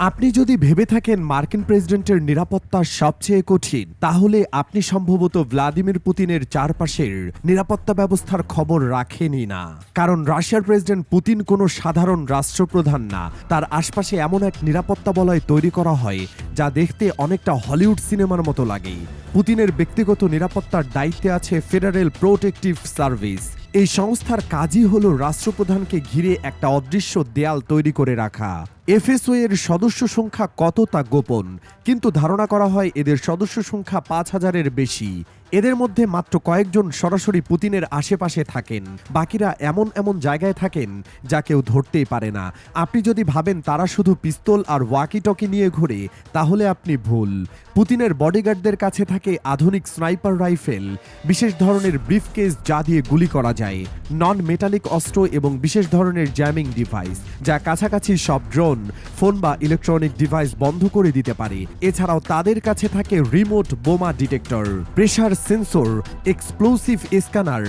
আপনি যদি ভেবে থাকেন মার্কিন প্রেসিডেন্টের নিরাপত্তা সবচেয়ে কঠিন, তাহলে আপনি সম্ভবত ভ্লাদিমির পুতিনের চারপাশের নিরাপত্তা ব্যবস্থার খবর রাখেনই না। কারণ রাশিয়ার প্রেসিডেন্ট পুতিন কোনো সাধারণ রাষ্ট্রপ্রধান না। তার আশপাশে এমন এক নিরাপত্তা বলয় তৈরি করা হয় যা দেখতে অনেকটা হলিউড সিনেমার মতো লাগে। পুতিনের ব্যক্তিগত নিরাপত্তার দায়িত্বে আছে ফেডারেল প্রোটেকটিভ সার্ভিস। এই সংস্থার কাজই হলো রাষ্ট্রপ্রধানকে ঘিরে একটা অদৃশ্য দেয়াল তৈরি করে রাখা। এফএসও এর সদস্য সংখ্যা কত তা গোপন, কিন্তু ধারণা করা হয় এদের সদস্য সংখ্যা ৫,০০০-এর বেশি। এদের মধ্যে মাত্র কয়েকজন সরাসরি পুতিনের আশেপাশে থাকেন, বাকিরা এমন এমন জায়গায় থাকেন যা কেউ ধরতেই পারে না। আপনি যদি ভাবেন তারা শুধু পিস্তল আর ওয়াকিটকি নিয়ে ঘোরে, তাহলে আপনি ভুল। পুতিনের বডিগার্ডদের কাছে থাকে আধুনিক স্নাইপার রাইফেল, বিশেষ ধরনের ব্রিফকেস যা দিয়ে গুলি করা যায়, নন মেটালিক অস্ত্র এবং বিশেষ ধরনের জ্যামিং ডিভাইস যা কাছাকাছি সব ড্রোন, ফোন বা ইলেকট্রনিক ডিভাইস বন্ধ করে দিতে পারে। এছাড়াও তাদের কাছে থাকে রিমোট বোমা detector, pressure sensor, explosive scanner,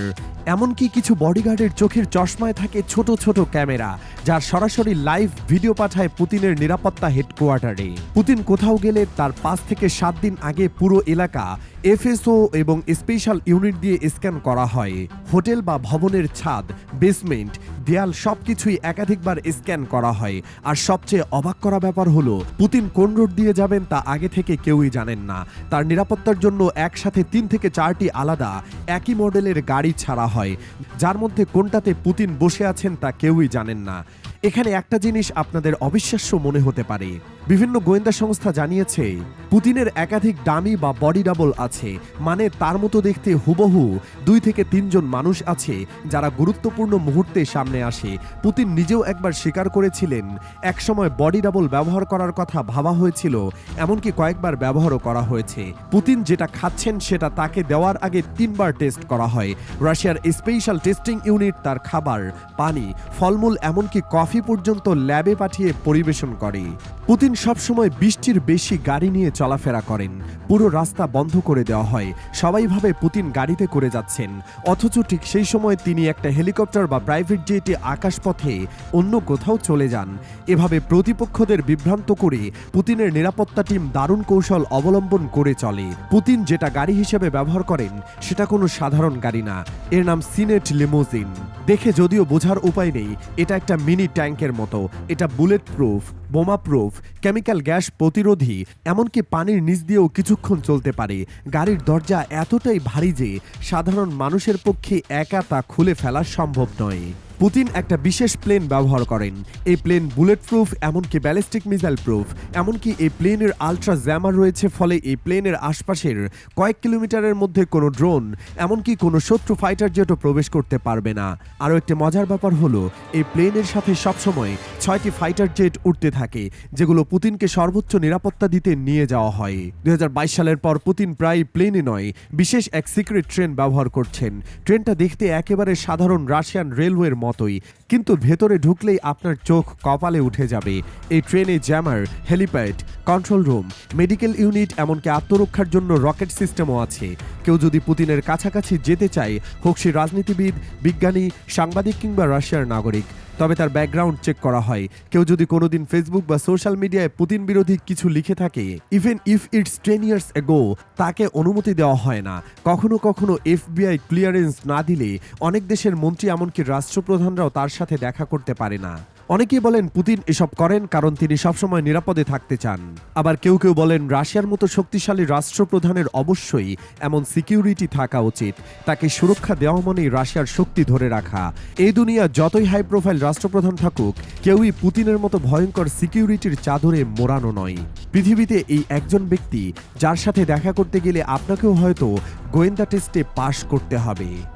এমনকি কিছু বডিগার্ডের চোখের চশমায় থাকে ছোট ছোট ক্যামেরা যা সরাসরি লাইভ ভিডিও পাঠায় পুতিনের নিরাপত্তা হেডকোয়ার্টারে। পুতিন কোথাও গেলে তার ৫ থেকে ৭ দিন আগে পুরো এলাকা এফএসও এবং স্পেশাল ইউনিট দিয়ে স্ক্যান করা হয়। হোটেল বা ভবনের ছাদ, বেসমেন্ট, দেয়াল সবকিছুই একাধিকবার স্ক্যান করা হয়। আর সবচেয়ে অবাক করা ব্যাপার হলো পুতিন কোন রোড দিয়ে যাবেন তা আগে থেকে কেউই জানেন না। তার নিরাপত্তার জন্য একসাথে ৩ থেকে ৪টি আলাদা একই মডেলের গাড়ি ছাড়া হয়, যার মধ্যে কোনটাতে পুতিন বসে আছেন তা কেউই জানেন না। এখানে একটা জিনিস আপনাদের অবিশ্বাস্য মনে হতে পারে, বিভিন্ন গোয়েন্দা সংস্থা জানিয়েছে পুতিনের একাধিক ডামি বা বডি ডাবল আছে, মানে তার মতো দেখতে হুবহু ২ থেকে ৩ জন মানুষ আছে যারা গুরুত্বপূর্ণ মুহূর্তে সামনে আসে। পুতিন নিজেও একবার স্বীকার করেছিলেন একসময় বডি ডাবল ব্যবহার করার কথা ভাবা হয়েছিল, এমনকি কয়েকবার ব্যবহারও করা হয়েছে। পুতিন যেটা খাচ্ছেন সেটা তাকে দেওয়ার আগে ৩ বার টেস্ট করা হয়। রাশিয়ার স্পেশাল টেস্টিং ইউনিট তার খাবার, পানি, ফলমূল এমনকি কফি পর্যন্ত ল্যাবে পাঠিয়ে পরিবেশন করে। পুতিন সবসময় ২০টির বেশি গাড়ি নিয়ে চলাফেরা করেন, পুরো রাস্তা বন্ধ করে দেওয়া হয়। সবাই ভাবে পুতিন গাড়িতে করে যাচ্ছেন, অথচ ঠিক সেই সময় তিনি একটা হেলিকপ্টার বা প্রাইভেট জেটে আকাশপথে অন্য কোথাও চলে যান। এভাবে প্রতিপক্ষদের বিভ্রান্ত করে পুতিনের নিরাপত্তা টিম দারুণ কৌশল অবলম্বন করে চলে। পুতিন যেটা গাড়ি হিসেবে ব্যবহার করেন সেটা কোনো সাধারণ গাড়ি না, এর নাম সিনেট লিমোজিন। দেখে যদিও বোঝার উপায় নেই, এটা একটা মিনি ট্যাঙ্কের মতো। এটা বুলেট প্রুফ, বোমা প্রুফ, কেমিক্যাল গ্যাস প্রতিরোধী, এমনকি পানির নিচ দিয়েও কিছুক্ষণ চলতে পারে। গাড়ির দরজা এতটাই ভারী যে সাধারণ মানুষের পক্ষে একা তা খুলে ফেলা সম্ভব নয়। পুতিন একটা বিশেষ প্লেন ব্যবহার করেন। এই প্লেন বুলেট প্রুফ, এমনকি ব্যালিস্টিক মিসাইল প্রুফ। এমনকি এই প্লেনের আলট্রা জ্যামার রয়েছে, ফলে এই প্লেনের আশপাশের কয়েক কিলোমিটারের মধ্যে কোনো ড্রোন, এমনকি কোনো শত্রু ফাইটার জেটও প্রবেশ করতে পারবে না। আরও একটি মজার ব্যাপার হলো এই প্লেনের সাথে সবসময় ৬টি ফাইটার জেট উঠতে থাকে, যেগুলো পুতিনকে সর্বোচ্চ নিরাপত্তা দিতে নিয়ে যাওয়া হয়। ২০২২ সালের পর পুতিন প্রায় প্লেনে নয়, বিশেষ এক সিক্রেট ট্রেন ব্যবহার করছেন। ট্রেনটা দেখতে একেবারে সাধারণ রাশিয়ান রেলওয়ের মতোই, কিন্তু ভেতরে ঢুকলেই আপনার চোখ কপালে উঠে যাবে। এই ট্রেনে jammer, helipad, control room, medical unit, এমনকি আত্মরক্ষার জন্য রকেট সিস্টেমও আছে। কেউ যদি পুতিনের কাছাকাছি যেতে চায়, হোক সে রাজনীতিবিদ, বিজ্ঞানী, সাংবাদিক কিংবা রাশিয়ার নাগরিক, তবে তার ব্যাকগ্রাউন্ড চেক করা হয়। কেউ যদি কোনোদিন ফেসবুক বা সোশ্যাল মিডিয়ায় পুতিন বিরোধী কিছু লিখে থাকে, even if it's 10 years ago, তাকে অনুমতি দেওয়া হয় না। কখনো কখনো এফবিআই ক্লিয়ারেন্স না দিলে অনেক দেশের মন্ত্রী, এমনকি রাষ্ট্রপ্রধানরাও তার সাথে দেখা করতে পারে না। অনেকেই বলেন পুতিন এসব করেন কারণ তিনি সবসময় নিরাপদে থাকতে চান। আবার কেউ কেউ বলেন রাশিয়ার মতো শক্তিশালী রাষ্ট্রপ্রধানের অবশ্যই এমন সিকিউরিটি থাকা উচিত। তাকে সুরক্ষা দেওয়া মানেই রাশিয়ার শক্তি ধরে রাখা। এই দুনিয়া যতই হাই প্রোফাইল রাষ্ট্রপ্রধান থাকুক, কেউই পুতিনের মতো ভয়ঙ্কর সিকিউরিটির চাদরে মোড়ানো নয়। পৃথিবীতে এই একজন ব্যক্তি যার সাথে দেখা করতে গেলে আপনাকেও হয়তো গোয়েন্দা টেস্টে পাশ করতে হবে।